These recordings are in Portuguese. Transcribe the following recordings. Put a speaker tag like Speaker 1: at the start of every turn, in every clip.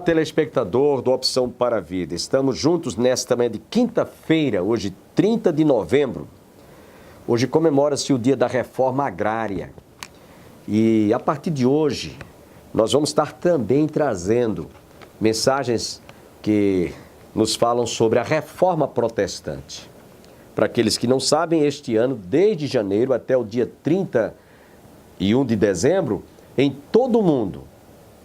Speaker 1: Olá, telespectador do Opção para a Vida. Estamos juntos nesta manhã de quinta-feira, hoje 30 de novembro. Hoje comemora-se o dia da reforma agrária. E a partir de hoje, nós vamos estar também trazendo mensagens que nos falam sobre a reforma protestante. Para aqueles que não sabem, este ano, desde janeiro até o dia 31 de dezembro, em todo o mundo,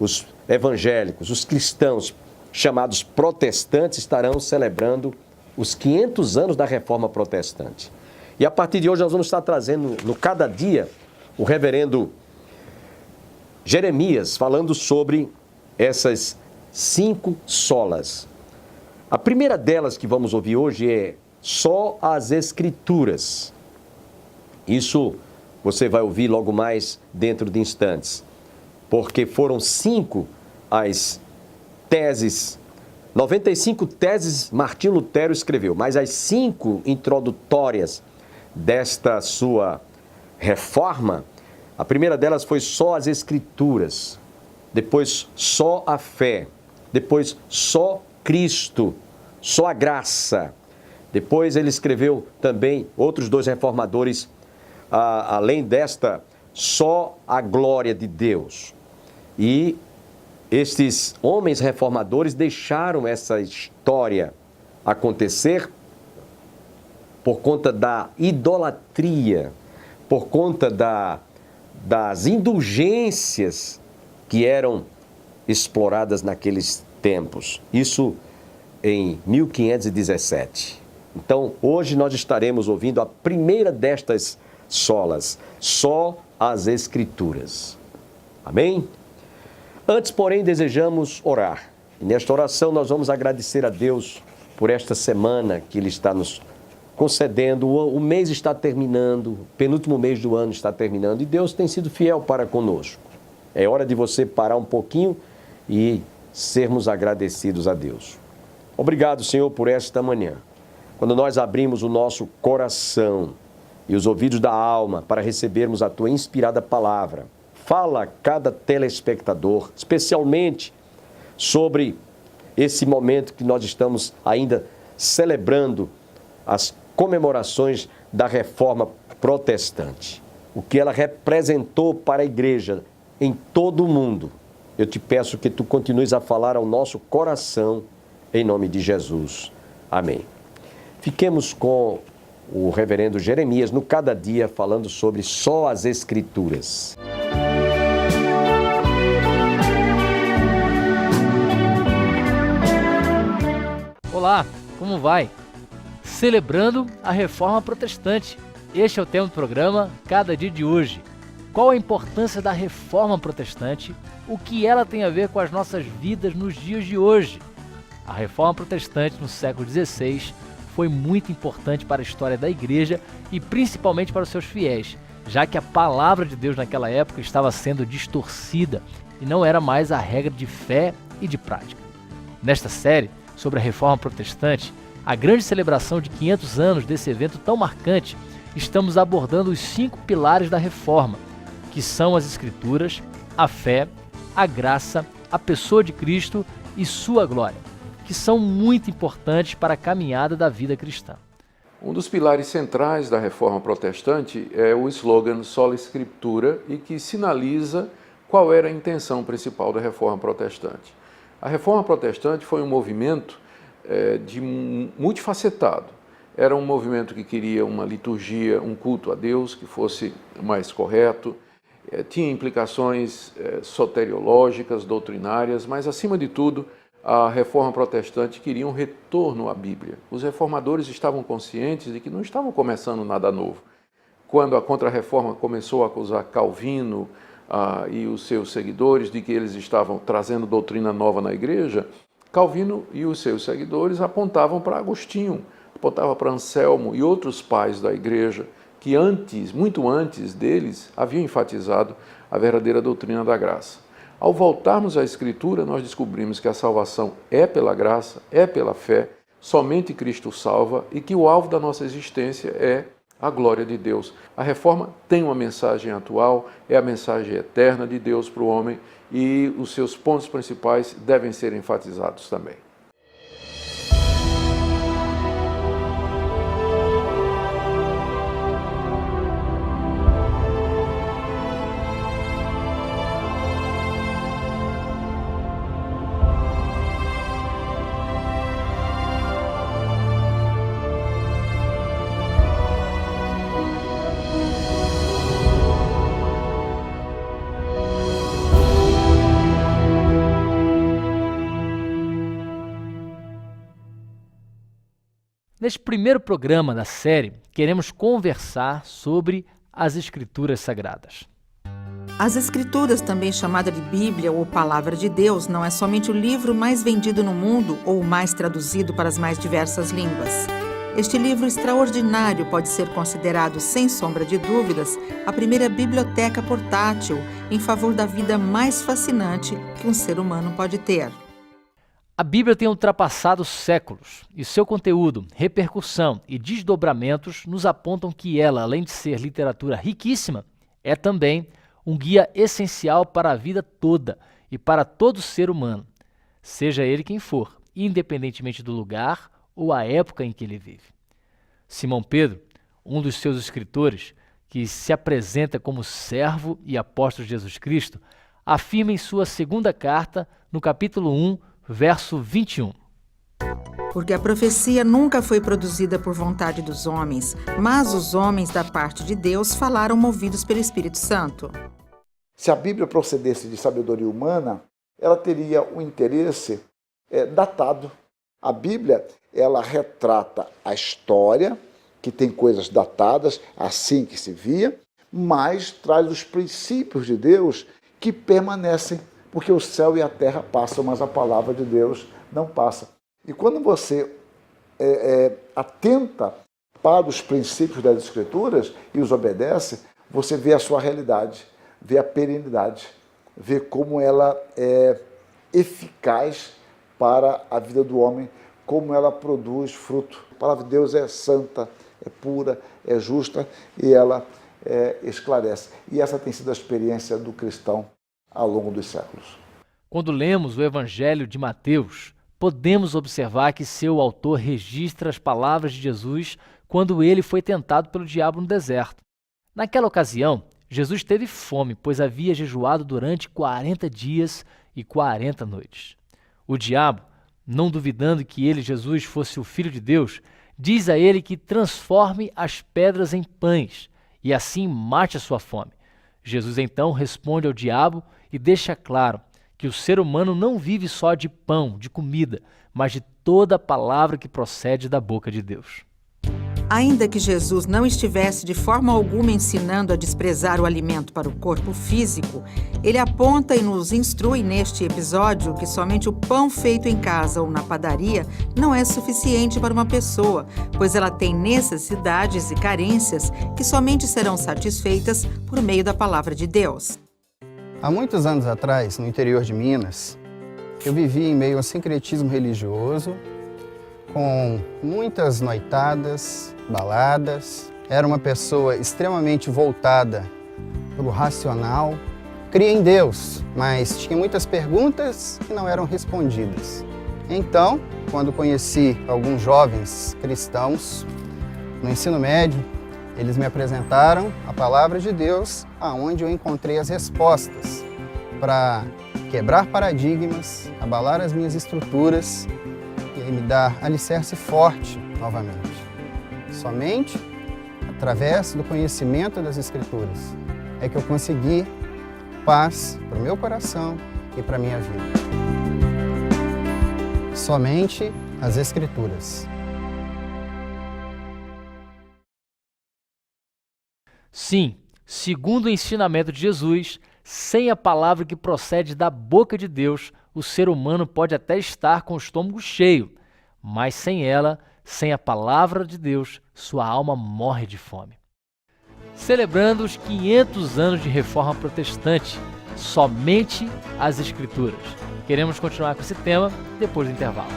Speaker 1: os evangélicos, os cristãos chamados protestantes estarão celebrando os 500 anos da reforma protestante. E a partir de hoje nós vamos estar trazendo no Cada Dia o reverendo Jeremias falando sobre essas 5 solas. A primeira delas que vamos ouvir hoje é só as Escrituras. Isso você vai ouvir logo mais dentro de instantes, porque foram 5 as teses, 95 teses Martinho Lutero escreveu, mas as 5 introdutórias desta sua reforma, a primeira delas foi só as Escrituras, depois só a fé, depois só Cristo, só a graça. Depois ele escreveu também, outros 2 reformadores, além desta, só a glória de Deus. E estes homens reformadores deixaram essa história acontecer por conta da idolatria, por conta das indulgências que eram exploradas naqueles tempos. Isso em 1517. Então, hoje nós estaremos ouvindo a primeira destas solas, só as Escrituras. Amém? Antes, porém, desejamos orar. E nesta oração nós vamos agradecer a Deus por esta semana que Ele está nos concedendo. O mês está terminando, o penúltimo mês do ano está terminando e Deus tem sido fiel para conosco. É hora de você parar um pouquinho e sermos agradecidos a Deus. Obrigado, Senhor, por esta manhã. Quando nós abrimos o nosso coração e os ouvidos da alma para recebermos a Tua inspirada palavra, fala a cada telespectador, especialmente sobre esse momento que nós estamos ainda celebrando as comemorações da Reforma Protestante. O que ela representou para a igreja em todo o mundo. Eu te peço que tu continues a falar ao nosso coração, em nome de Jesus. Amém. Fiquemos com o reverendo Jeremias no Cada Dia falando sobre só as Escrituras.
Speaker 2: Olá, como vai? Celebrando a Reforma Protestante. Este é o tema do programa Cada Dia de hoje. Qual a importância da Reforma Protestante? O que ela tem a ver com as nossas vidas nos dias de hoje? A Reforma Protestante no século XVI foi muito importante para a história da Igreja e principalmente para os seus fiéis, já que a palavra de Deus naquela época estava sendo distorcida e não era mais a regra de fé e de prática. Nesta série sobre a Reforma Protestante, a grande celebração de 500 anos desse evento tão marcante, estamos abordando os 5 pilares da Reforma, que são as Escrituras, a fé, a graça, a pessoa de Cristo e sua glória, que são muito importantes para a caminhada da vida cristã.
Speaker 3: Um dos pilares centrais da Reforma Protestante é o slogan Sola Scriptura e que sinaliza qual era a intenção principal da Reforma Protestante. A Reforma Protestante foi um movimento multifacetado. Era um movimento que queria uma liturgia, um culto a Deus que fosse mais correto, tinha implicações soteriológicas, doutrinárias, mas, acima de tudo, a Reforma Protestante queria um retorno à Bíblia. Os reformadores estavam conscientes de que não estavam começando nada novo. Quando a Contra-Reforma começou a acusar Calvino e os seus seguidores de que eles estavam trazendo doutrina nova na igreja, Calvino e os seus seguidores apontavam para Agostinho, apontavam para Anselmo e outros pais da igreja que muito antes deles, haviam enfatizado a verdadeira doutrina da graça. Ao voltarmos à Escritura, nós descobrimos que a salvação é pela graça, é pela fé, somente Cristo salva e que o alvo da nossa existência é a glória de Deus. A reforma tem uma mensagem atual, é a mensagem eterna de Deus para o homem e os seus pontos principais devem ser enfatizados também.
Speaker 2: Neste primeiro programa da série, queremos conversar sobre as Escrituras Sagradas.
Speaker 4: As Escrituras, também chamada de Bíblia ou Palavra de Deus, não é somente o livro mais vendido no mundo ou o mais traduzido para as mais diversas línguas. Este livro extraordinário pode ser considerado, sem sombra de dúvidas, a primeira biblioteca portátil em favor da vida mais fascinante que um ser humano pode ter.
Speaker 2: A Bíblia tem ultrapassado séculos e seu conteúdo, repercussão e desdobramentos nos apontam que ela, além de ser literatura riquíssima, é também um guia essencial para a vida toda e para todo ser humano, seja ele quem for, independentemente do lugar ou a época em que ele vive. Simão Pedro, um dos seus escritores, que se apresenta como servo e apóstolo de Jesus Cristo, afirma em sua segunda carta, no capítulo 1, verso 21.
Speaker 4: Porque a profecia nunca foi produzida por vontade dos homens, mas os homens da parte de Deus falaram movidos pelo Espírito Santo.
Speaker 5: Se a Bíblia procedesse de sabedoria humana, ela teria um interesse datado. A Bíblia, ela retrata a história, que tem coisas datadas, assim que se via, mas traz os princípios de Deus que permanecem, porque o céu e a terra passam, mas a palavra de Deus não passa. E quando você atenta para os princípios das Escrituras e os obedece, você vê a sua realidade, vê a perenidade, vê como ela é eficaz para a vida do homem, como ela produz fruto. A palavra de Deus é santa, é pura, é justa e ela esclarece. E essa tem sido a experiência do cristão ao longo dos séculos.
Speaker 2: Quando lemos o Evangelho de Mateus, podemos observar que seu autor registra as palavras de Jesus quando ele foi tentado pelo diabo no deserto. Naquela ocasião, Jesus teve fome, pois havia jejuado durante 40 dias e 40 noites. O diabo, não duvidando que ele, Jesus, fosse o Filho de Deus, diz a ele que transforme as pedras em pães e assim mate a sua fome. Jesus então responde ao diabo e deixa claro que o ser humano não vive só de pão, de comida, mas de toda a palavra que procede da boca de Deus.
Speaker 4: Ainda que Jesus não estivesse de forma alguma ensinando a desprezar o alimento para o corpo físico, ele aponta e nos instrui neste episódio que somente o pão feito em casa ou na padaria não é suficiente para uma pessoa, pois ela tem necessidades e carências que somente serão satisfeitas por meio da palavra de Deus.
Speaker 6: Há muitos anos atrás, no interior de Minas, eu vivia em meio a um sincretismo religioso, com muitas noitadas, baladas. Era uma pessoa extremamente voltada para o racional. Cria em Deus, mas tinha muitas perguntas que não eram respondidas. Então, quando conheci alguns jovens cristãos no ensino médio, eles me apresentaram a palavra de Deus, aonde eu encontrei as respostas para quebrar paradigmas, abalar as minhas estruturas e me dar alicerce forte novamente. Somente através do conhecimento das Escrituras é que eu consegui paz para o meu coração e para a minha vida. Somente as Escrituras.
Speaker 2: Sim, segundo o ensinamento de Jesus, sem a palavra que procede da boca de Deus, o ser humano pode até estar com o estômago cheio, mas sem ela, sem a palavra de Deus, sua alma morre de fome. Celebrando os 500 anos de Reforma Protestante, somente as Escrituras. Queremos continuar com esse tema depois do intervalo.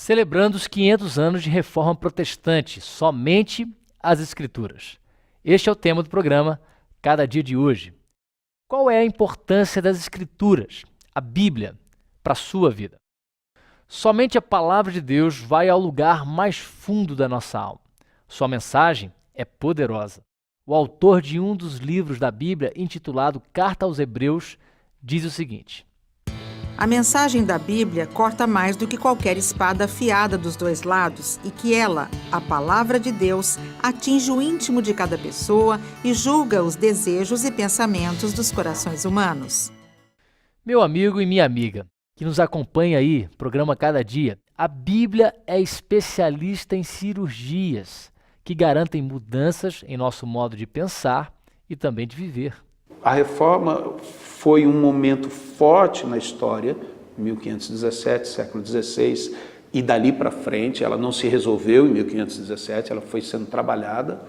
Speaker 2: Celebrando os 500 anos de Reforma Protestante, somente as Escrituras. Este é o tema do programa Cada Dia de Hoje. Qual é a importância das Escrituras, a Bíblia, para a sua vida? Somente a Palavra de Deus vai ao lugar mais fundo da nossa alma. Sua mensagem é poderosa. O autor de um dos livros da Bíblia, intitulado Carta aos Hebreus, diz o seguinte:
Speaker 4: a mensagem da Bíblia corta mais do que qualquer espada afiada dos dois lados e que ela, a palavra de Deus, atinge o íntimo de cada pessoa e julga os desejos e pensamentos dos corações humanos.
Speaker 2: Meu amigo e minha amiga, que nos acompanha aí, programa Cada Dia, a Bíblia é especialista em cirurgias que garantem mudanças em nosso modo de pensar e também de viver.
Speaker 7: A reforma foi um momento forte na história, 1517, século XVI, e dali para frente ela não se resolveu em 1517, ela foi sendo trabalhada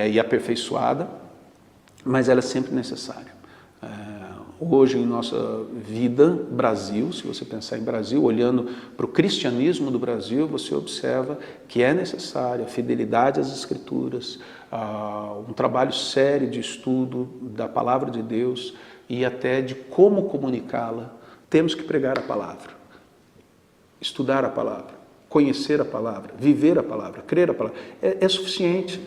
Speaker 7: e aperfeiçoada, mas ela é sempre necessária. Hoje, em nossa vida, Brasil, se você pensar em Brasil, olhando para o cristianismo do Brasil, você observa que é necessária a fidelidade às Escrituras, um trabalho sério de estudo da Palavra de Deus e até de como comunicá-la. Temos que pregar a Palavra, estudar a Palavra, conhecer a Palavra, viver a Palavra, crer a Palavra. É suficiente.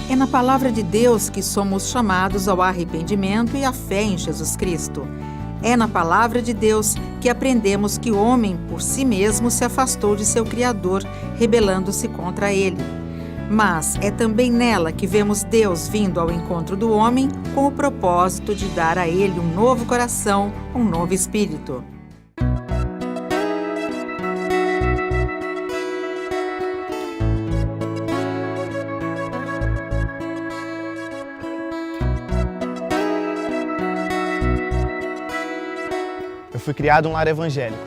Speaker 4: É na palavra de Deus que somos chamados ao arrependimento e à fé em Jesus Cristo. É na palavra de Deus que aprendemos que o homem, por si mesmo, se afastou de seu Criador, rebelando-se contra ele. Mas é também nela que vemos Deus vindo ao encontro do homem com o propósito de dar a ele um novo coração, um novo espírito.
Speaker 8: Eu fui criado em um lar evangélico,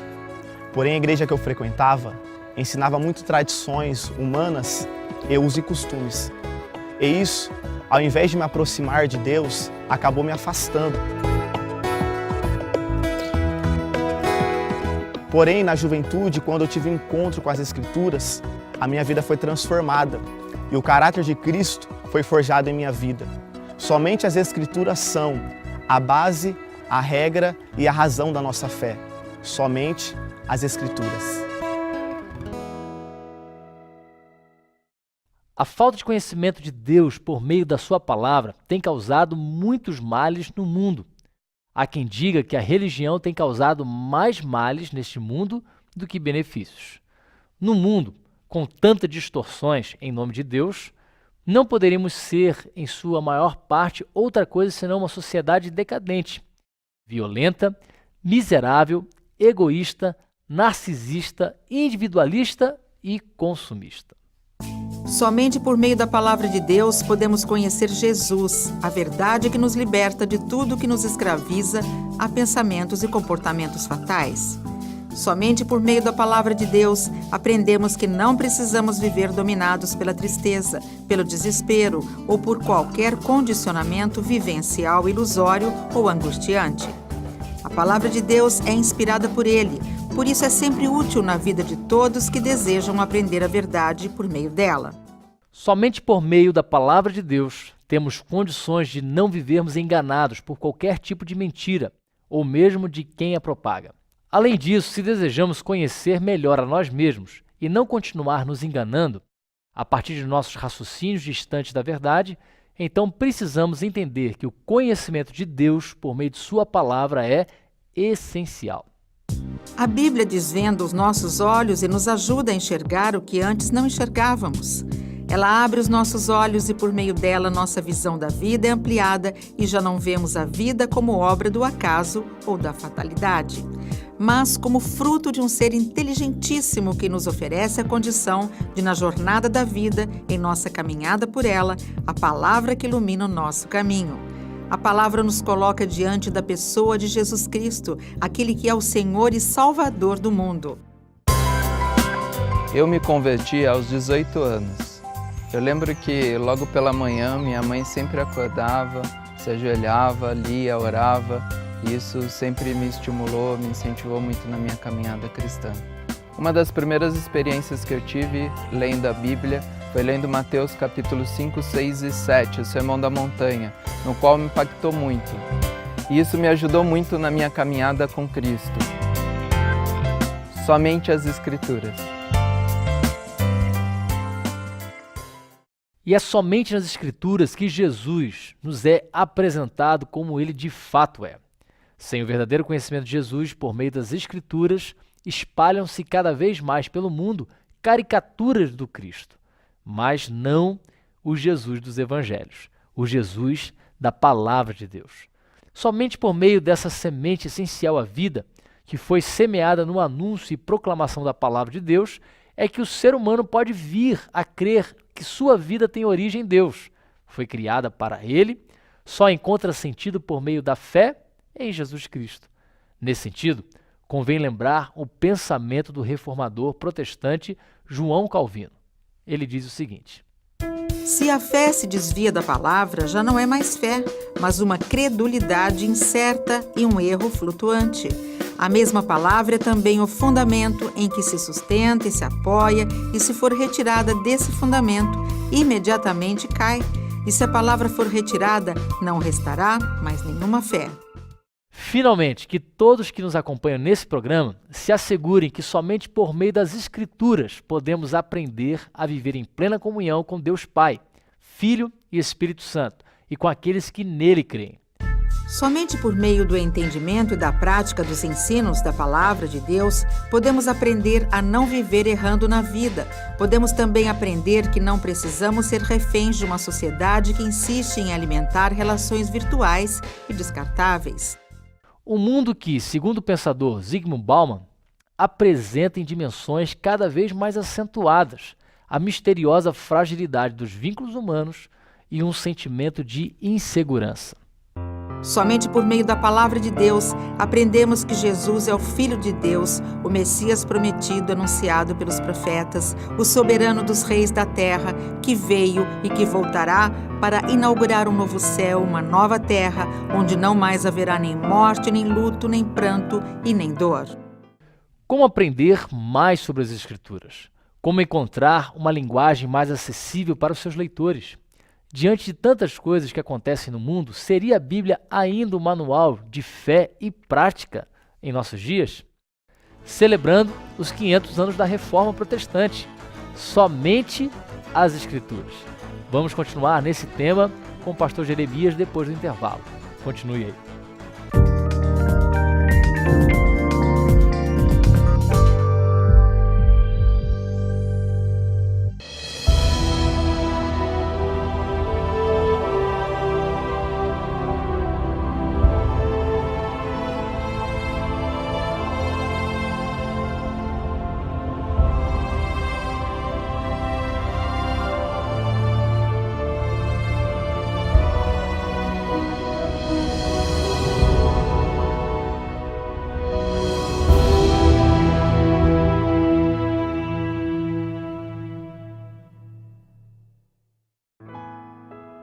Speaker 8: porém a igreja que eu frequentava ensinava muito tradições humanas e usos e costumes. E isso, ao invés de me aproximar de Deus, acabou me afastando. Porém, na juventude, quando eu tive um encontro com as Escrituras, a minha vida foi transformada e o caráter de Cristo foi forjado em minha vida. Somente as Escrituras são a base, a regra e a razão da nossa fé. Somente as Escrituras.
Speaker 2: A falta de conhecimento de Deus por meio da sua palavra tem causado muitos males no mundo. Há quem diga que a religião tem causado mais males neste mundo do que benefícios. No mundo, com tantas distorções em nome de Deus, não poderíamos ser, em sua maior parte, outra coisa senão uma sociedade decadente, violenta, miserável, egoísta, narcisista, individualista e consumista.
Speaker 4: Somente por meio da palavra de Deus podemos conhecer Jesus, a verdade que nos liberta de tudo que nos escraviza a pensamentos e comportamentos fatais. Somente por meio da palavra de Deus aprendemos que não precisamos viver dominados pela tristeza, pelo desespero ou por qualquer condicionamento vivencial ilusório ou angustiante. A palavra de Deus é inspirada por Ele, por isso é sempre útil na vida de todos que desejam aprender a verdade por meio dela.
Speaker 2: Somente por meio da palavra de Deus temos condições de não vivermos enganados por qualquer tipo de mentira, ou mesmo de quem a propaga. Além disso, se desejamos conhecer melhor a nós mesmos e não continuar nos enganando, a partir de nossos raciocínios distantes da verdade, então precisamos entender que o conhecimento de Deus por meio de sua palavra é essencial.
Speaker 4: A Bíblia desvenda os nossos olhos e nos ajuda a enxergar o que antes não enxergávamos. Ela abre os nossos olhos e por meio dela nossa visão da vida é ampliada e já não vemos a vida como obra do acaso ou da fatalidade, mas como fruto de um ser inteligentíssimo que nos oferece a condição de, na jornada da vida, em nossa caminhada por ela, a palavra que ilumina o nosso caminho. A palavra nos coloca diante da pessoa de Jesus Cristo, aquele que é o Senhor e Salvador do mundo.
Speaker 9: Eu me converti aos 18 anos. Eu lembro que logo pela manhã minha mãe sempre acordava, se ajoelhava, lia, orava. E isso sempre me estimulou, me incentivou muito na minha caminhada cristã. Uma das primeiras experiências que eu tive lendo a Bíblia foi lendo Mateus capítulo 5, 6 e 7, o Sermão da Montanha, no qual me impactou muito. E isso me ajudou muito na minha caminhada com Cristo. Somente as Escrituras.
Speaker 2: E é somente nas Escrituras que Jesus nos é apresentado como ele de fato é. Sem o verdadeiro conhecimento de Jesus, por meio das Escrituras, espalham-se cada vez mais pelo mundo caricaturas do Cristo, mas não o Jesus dos Evangelhos, o Jesus da Palavra de Deus. Somente por meio dessa semente essencial à vida, que foi semeada no anúncio e proclamação da Palavra de Deus, é que o ser humano pode vir a crer que sua vida tem origem em Deus. Foi criada para Ele, só encontra sentido por meio da fé em Jesus Cristo. Nesse sentido, convém lembrar o pensamento do reformador protestante João Calvino. Ele diz o seguinte:
Speaker 4: se a fé se desvia da palavra, já não é mais fé, mas uma credulidade incerta e um erro flutuante. A mesma palavra é também o fundamento em que se sustenta e se apoia, e se for retirada desse fundamento, imediatamente cai. E se a palavra for retirada, não restará mais nenhuma fé.
Speaker 2: Finalmente, que todos que nos acompanham nesse programa se assegurem que somente por meio das Escrituras podemos aprender a viver em plena comunhão com Deus Pai, Filho e Espírito Santo, e com aqueles que nele creem.
Speaker 4: Somente por meio do entendimento e da prática dos ensinos da Palavra de Deus, podemos aprender a não viver errando na vida. Podemos também aprender que não precisamos ser reféns de uma sociedade que insiste em alimentar relações virtuais e descartáveis.
Speaker 2: Um mundo que, segundo o pensador Zygmunt Bauman, apresenta em dimensões cada vez mais acentuadas a misteriosa fragilidade dos vínculos humanos e um sentimento de insegurança.
Speaker 4: Somente por meio da Palavra de Deus, aprendemos que Jesus é o Filho de Deus, o Messias prometido anunciado pelos profetas, o soberano dos reis da terra, que veio e que voltará para inaugurar um novo céu, uma nova terra, onde não mais haverá nem morte, nem luto, nem pranto e nem dor.
Speaker 2: Como aprender mais sobre as Escrituras? Como encontrar uma linguagem mais acessível para os seus leitores? Diante de tantas coisas que acontecem no mundo, seria a Bíblia ainda um manual de fé e prática em nossos dias? Celebrando os 500 anos da Reforma Protestante, somente as Escrituras. Vamos continuar nesse tema com o pastor Jeremias depois do intervalo. Continue aí.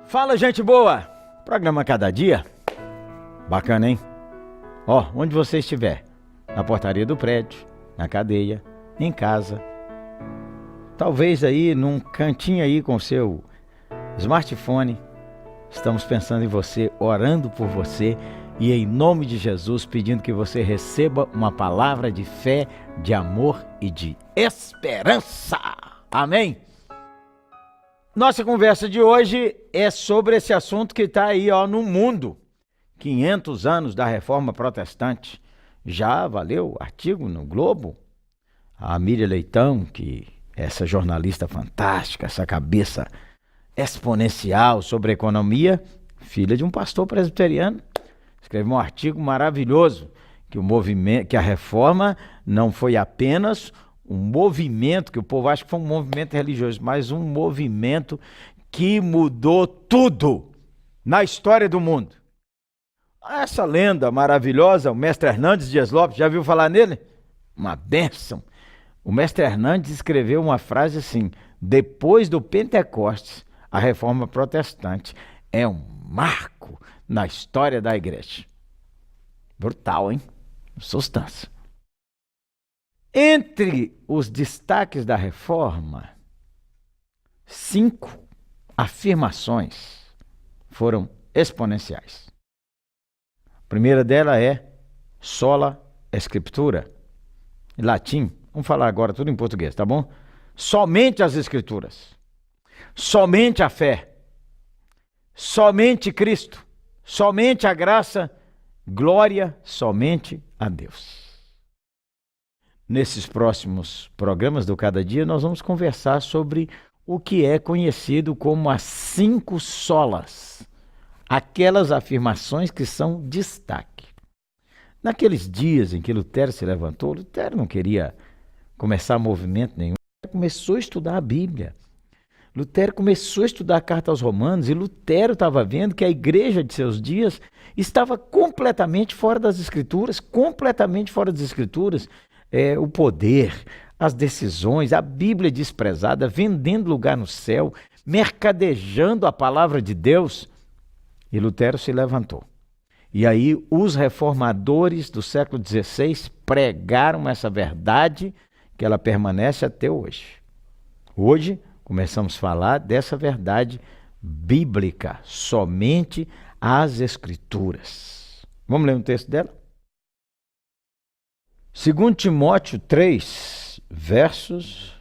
Speaker 10: Fala, gente boa! Programa Cada Dia. Bacana, hein? Ó, onde você estiver, na portaria do prédio, na cadeia, em casa, talvez aí num cantinho aí com seu smartphone, estamos pensando em você, orando por você e em nome de Jesus pedindo que você receba uma palavra de fé, de amor e de esperança. Amém? Nossa conversa de hoje é sobre esse assunto que está aí no mundo. 500 anos da Reforma Protestante. Já valeu artigo no Globo. A Miriam Leitão, que é essa jornalista fantástica, essa cabeça exponencial sobre economia, filha de um pastor presbiteriano, escreveu um artigo maravilhoso, que a Reforma não foi apenas um movimento, que o povo acha que foi um movimento religioso, mas um movimento que mudou tudo na história do mundo. Essa lenda maravilhosa, o mestre Hernandes Dias Lopes, já viu falar nele? Uma bênção. O mestre Hernandes escreveu uma frase assim: depois do Pentecostes, a Reforma Protestante é um marco na história da igreja. Brutal, hein? Substância. Entre os destaques da reforma, 5 afirmações foram exponenciais. A primeira dela é sola scriptura, em latim. Vamos falar agora tudo em português, tá bom? Somente as Escrituras, somente a fé, somente Cristo, somente a graça, glória somente a Deus. Nesses próximos programas do Cada Dia, nós vamos conversar sobre o que é conhecido como as 5 solas, aquelas afirmações que são destaque. Naqueles dias em que Lutero se levantou, Lutero não queria começar movimento nenhum, ele começou a estudar a Bíblia. Lutero começou a estudar a carta aos Romanos e Lutero estava vendo que a igreja de seus dias estava completamente fora das Escrituras, o poder, as decisões, a Bíblia desprezada, vendendo lugar no céu, mercadejando a palavra de Deus. E Lutero se levantou. E aí os reformadores do século XVI pregaram essa verdade que ela permanece até hoje. Hoje começamos a falar dessa verdade bíblica, somente as Escrituras. Vamos ler um texto dela? 2 Timóteo 3, versos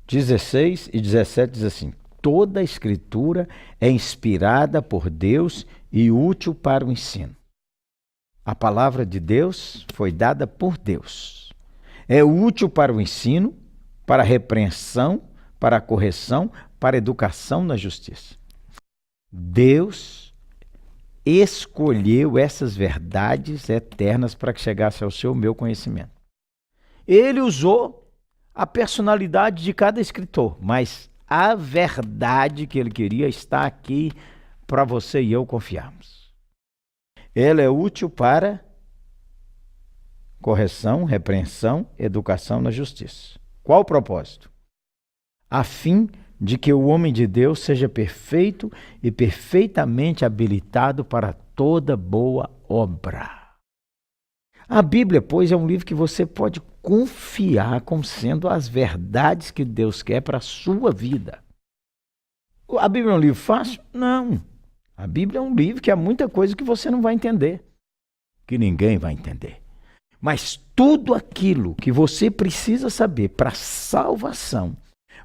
Speaker 10: 16 e 17 diz assim: toda a Escritura é inspirada por Deus e útil para o ensino. A palavra de Deus foi dada por Deus. É útil para o ensino, para a repreensão, para a correção, para a educação na justiça. Deus escolheu essas verdades eternas para que chegasse ao seu meu conhecimento. Ele usou a personalidade de cada escritor, mas a verdade que ele queria está aqui para você e eu confiarmos. Ela é útil para correção, repreensão, educação na justiça. Qual o propósito? A fim de que o homem de Deus seja perfeito e perfeitamente habilitado para toda boa obra. A Bíblia, pois, é um livro que você pode confiar como sendo as verdades que Deus quer para a sua vida. A Bíblia é um livro fácil? Não. A Bíblia é um livro que há muita coisa que você não vai entender, que ninguém vai entender. Mas tudo aquilo que você precisa saber para a salvação,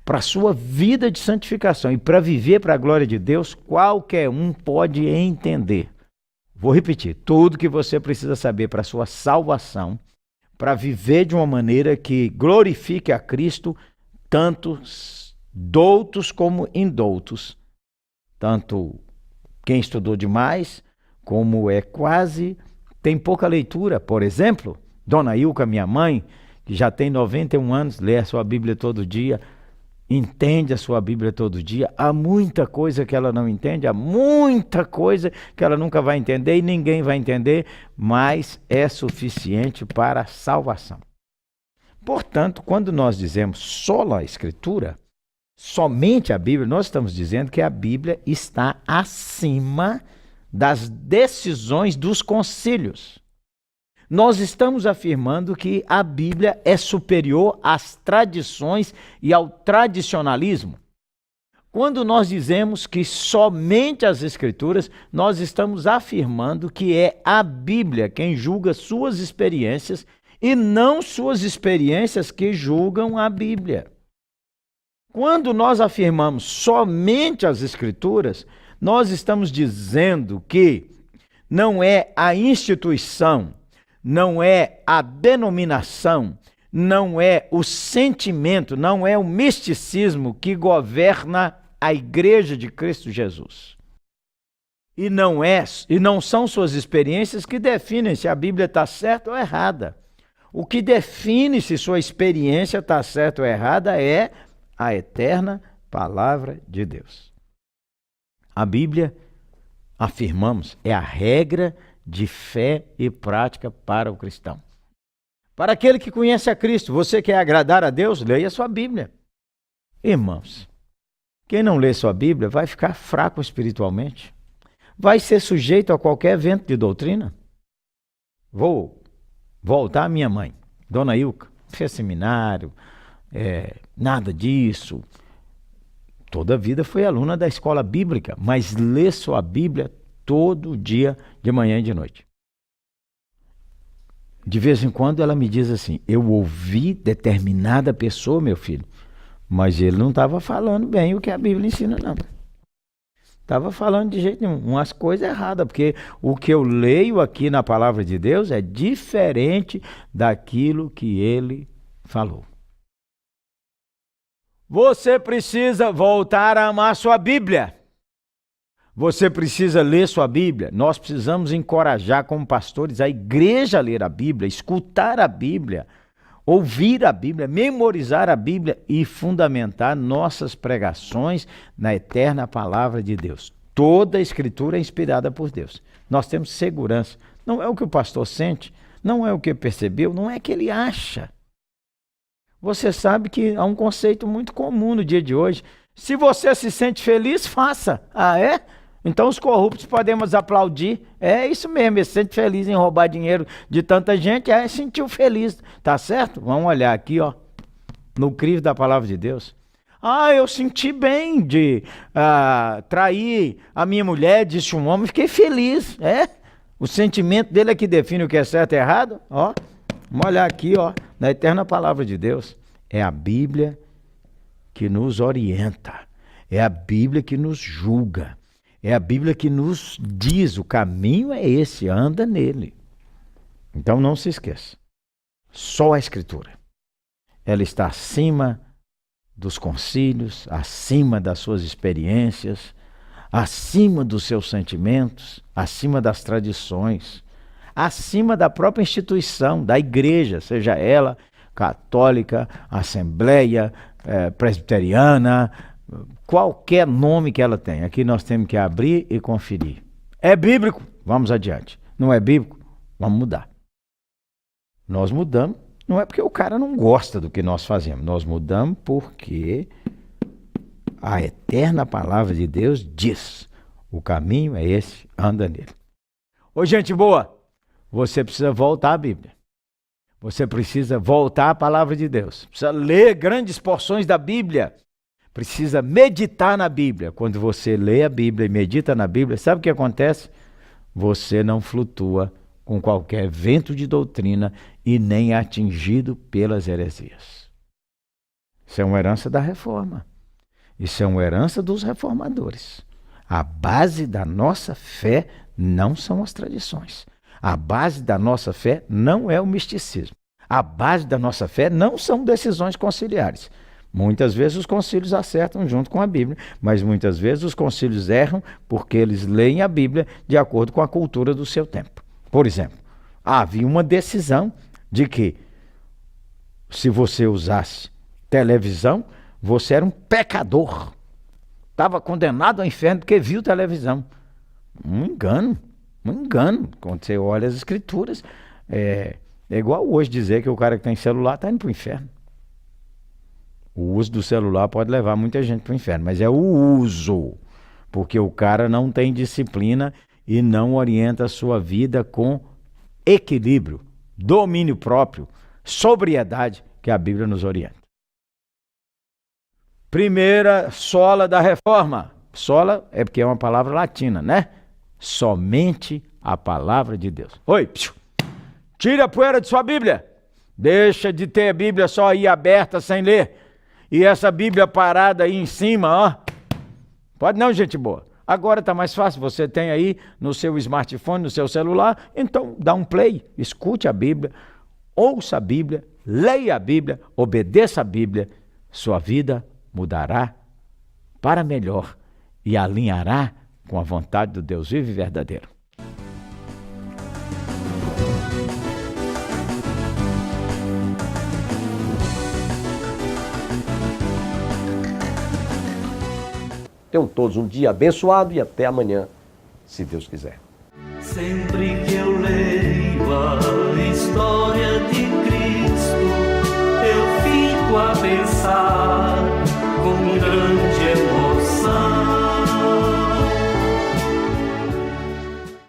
Speaker 10: para a sua vida de santificação e para viver para a glória de Deus, qualquer um pode entender. Vou repetir, tudo que você precisa saber para a sua salvação, para viver de uma maneira que glorifique a Cristo, tanto doutos como indoutos, tanto quem estudou demais, como tem pouca leitura. Por exemplo, Dona Ilka, minha mãe, que já tem 91 anos, lê a sua Bíblia todo dia, entende a sua Bíblia todo dia. Há muita coisa que ela não entende, há muita coisa que ela nunca vai entender e ninguém vai entender, mas é suficiente para a salvação. Portanto, quando nós dizemos sola a Escritura, somente a Bíblia, nós estamos dizendo que a Bíblia está acima das decisões dos concílios. Nós estamos afirmando que a Bíblia é superior às tradições e ao tradicionalismo. Quando nós dizemos que somente as Escrituras, nós estamos afirmando que é a Bíblia quem julga suas experiências e não suas experiências que julgam a Bíblia. Quando nós afirmamos somente as Escrituras, nós estamos dizendo que não é a instituição, não é a denominação, não é o sentimento, não é o misticismo que governa a Igreja de Cristo Jesus. E não são suas experiências que definem se a Bíblia está certa ou errada. O que define se sua experiência está certa ou errada é a eterna palavra de Deus. A Bíblia, afirmamos, é a regra de fé e prática para o cristão. Para aquele que conhece a Cristo, você quer agradar a Deus? Leia sua Bíblia. Irmãos, quem não lê sua Bíblia vai ficar fraco espiritualmente, vai ser sujeito a qualquer vento de doutrina. Vou voltar à minha mãe, Dona Ilka, fez seminário, nada disso. Toda a vida foi aluna da escola bíblica, mas lê sua Bíblia todo dia, de manhã e de noite. De vez em quando ela me diz assim, eu ouvi determinada pessoa, meu filho, mas ele não estava falando bem o que a Bíblia ensina, não. Estava falando de jeito nenhum, umas coisas erradas, porque o que eu leio aqui na palavra de Deus é diferente daquilo que ele falou. Você precisa voltar a amar sua Bíblia. Você precisa ler sua Bíblia. Nós precisamos encorajar como pastores a igreja a ler a Bíblia, escutar a Bíblia, ouvir a Bíblia, memorizar a Bíblia e fundamentar nossas pregações na eterna palavra de Deus. Toda a Escritura é inspirada por Deus. Nós temos segurança. Não é o que o pastor sente, não é o que percebeu, não é o que ele acha. Você sabe que há um conceito muito comum no dia de hoje. Se você se sente feliz, faça. Ah, é? Então os corruptos podemos aplaudir. É isso mesmo, ele se sente feliz em roubar dinheiro de tanta gente, sentiu feliz. Tá certo? Vamos olhar aqui, ó, no crivo da palavra de Deus. Ah, eu senti bem de trair a minha mulher, disse um homem, fiquei feliz. O sentimento dele é que define o que é certo e errado. Ó, vamos olhar aqui, ó, na eterna palavra de Deus. É a Bíblia que nos orienta. É a Bíblia que nos julga. É a Bíblia que nos diz, o caminho é esse, anda nele. Então não se esqueça. Só a Escritura. Ela está acima dos concílios, acima das suas experiências, acima dos seus sentimentos, acima das tradições, acima da própria instituição, da igreja, seja ela católica, assembleia, presbiteriana, qualquer nome que ela tenha. Aqui nós temos que abrir e conferir. É bíblico? Vamos adiante. Não é bíblico? Vamos mudar. Nós mudamos, não é porque o cara não gosta do que nós fazemos. Nós mudamos porque a eterna palavra de Deus diz, o caminho é esse, anda nele. Ô, gente boa, você precisa voltar à Bíblia. Você precisa voltar à palavra de Deus. Precisa ler grandes porções da Bíblia. Precisa meditar na Bíblia. Quando você lê a Bíblia e medita na Bíblia, sabe o que acontece? Você não flutua com qualquer vento de doutrina e nem é atingido pelas heresias. Isso é uma herança da reforma. Isso é uma herança dos reformadores. A base da nossa fé não são as tradições. A base da nossa fé não é o misticismo. A base da nossa fé não são decisões conciliares. Muitas vezes os concílios acertam junto com a Bíblia, mas muitas vezes os concílios erram porque eles leem a Bíblia de acordo com a cultura do seu tempo. Por exemplo, havia uma decisão de que se você usasse televisão, você era um pecador. Estava condenado ao inferno porque viu televisão. Um engano. Quando você olha as escrituras, é igual hoje dizer que o cara que tem celular está indo para o inferno. O uso do celular pode levar muita gente para o inferno, mas é o uso, porque o cara não tem disciplina e não orienta a sua vida com equilíbrio, domínio próprio, sobriedade que a Bíblia nos orienta. Primeira sola da reforma. Sola é porque é uma palavra latina, né? Somente a palavra de Deus. Oi, tira a poeira de sua Bíblia. Deixa de ter a Bíblia só aí aberta sem ler. E essa Bíblia parada aí em cima, ó. Pode não, gente boa. Agora está mais fácil. Você tem aí no seu smartphone, no seu celular. Então dá um play, escute a Bíblia, ouça a Bíblia, leia a Bíblia, obedeça a Bíblia. Sua vida mudará para melhor e alinhará com a vontade do Deus vivo e verdadeiro.
Speaker 1: Tenham todos um dia abençoado e até amanhã, se Deus quiser.
Speaker 11: Sempre que eu leio a história de Cristo, eu fico a pensar